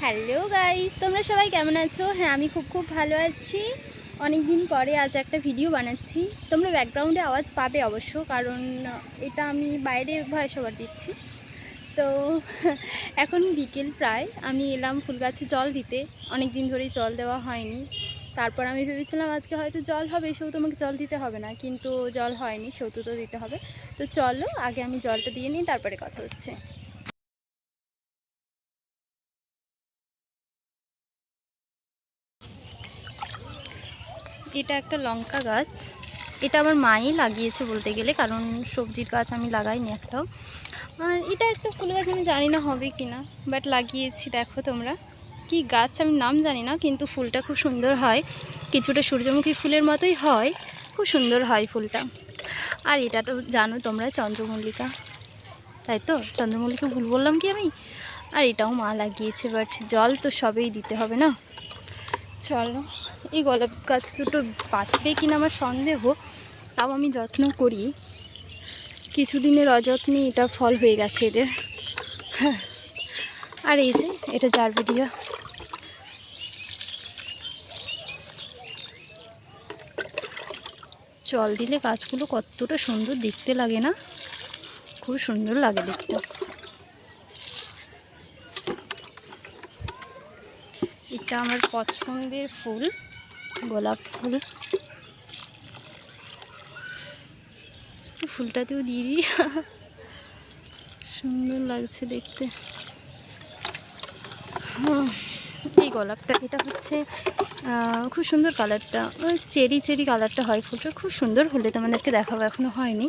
Hello guys, তোমরা সবাই কেমন আছো? হ্যাঁ, আমি খুব ভালো আছি। অনেক দিন পরে আজ একটা ভিডিও বানাচ্ছি। তোমরা ব্যাকগ্রাউন্ডে আওয়াজ পাবে অবশ্য, কারণ এটা আমি বাইরে ভয়েস ওভার দিচ্ছি। তো এখন বিকেল প্রায়, আমি এলাম ফুল গাছে জল দিতে। অনেক দিন ধরেই জল দেওয়া হয়নি। তারপর আমি ভেবেছিলাম আজকে হয়তো জল হবে, সেও তোমাকে জল দিতে হবে না, কিন্তু জল হয়নি, সেহেতু তো দিতে হবে। তো চলো আগে আমি জলটা দিয়ে নিই, তারপরে কথা হচ্ছে। এটা একটা লঙ্কা গাছ। এটা আমার মাই লাগিয়েছে বলতে গেলে, কারণ সবজির গাছ আমি লাগাইনি একটাও। আর এটা একটা ফুল গাছ, আমি জানি না হবে কি না, বাট লাগিয়েছি। দেখো তোমরা, কি গাছ আমি নাম জানি না, কিন্তু ফুলটা খুব সুন্দর হয়, কিছুটা সূর্যমুখী ফুলের মতোই হয়, খুব সুন্দর হয় ফুলটা। আর এটা তো জানো তোমরা, চন্দ্রমল্লিকা, তাই তো? চন্দ্রমল্লিকা ভুল বললাম কি আমি? আর এটাও মা লাগিয়েছে, বাট জল তো সবেই দিতে হবে না। চলো, এই গোলাপ গাছ দুটো বাঁচবে কিনা আমার সন্দেহ, তাও আমি যত্ন করি। কিছুদিনের অযত্নে এটা ফল হয়ে গেছে এদের। হ্যাঁ, আর এই যে এটা জারবেরিয়া। জল দিলে গাছগুলো কতটা সুন্দর দেখতে লাগে না? খুব সুন্দর লাগে দেখতে। এটা আমার পছন্দের ফুল, গোলাপ ফুল। ফুলটাতেও দিয়ে দিই, সুন্দর লাগছে দেখতে। এই গোলাপটা, এটা হচ্ছে খুব সুন্দর কালারটা, চেরি কালারটা হয় ফুলটা, খুব সুন্দর। হলে তোমাদেরকে দেখাবো, এখনো হয়নি।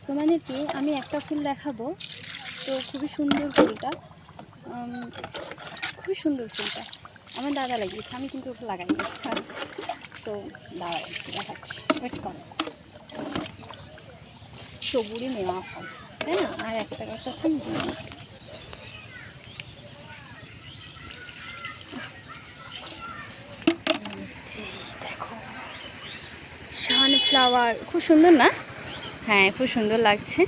তোমাদেরকে আমি একটা ফুল দেখাবো, তো খুবই সুন্দর ফুলটা, খুবই সুন্দর ফুলটা। আমার দাদা লাগিয়েছে, আমি কিন্তু ওকে লাগাইনি। তো দাদা দেখাচ্ছি, ওয়েট করো। সবুরি মেওয়া ফল, তাই না? আর একটা গাছ আছে, দেখো, সানফ্লাওয়ার, খুব সুন্দর না? হ্যাঁ, খুব সুন্দর লাগছে।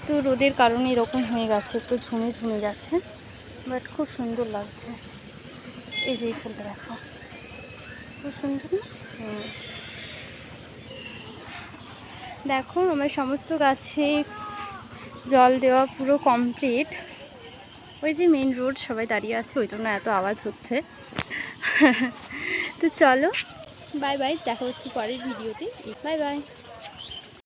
তো রোদের কারণে এরকম হয়ে গেছে, একটু ঝুমে গেছে, বাট খুব সুন্দর লাগছে। এই যে এই ফুলটা দেখো, খুব সুন্দর না? দেখো, আমার সমস্ত গাছে জল দেওয়া পুরো কমপ্লিট। ওই যে মেন রোড, সবাই দাঁড়িয়ে আছে, ওই জন্য এত আওয়াজ হচ্ছে। তো চলো, বাই বাই, দেখা হচ্ছে পরের ভিডিওতে। Bye bye.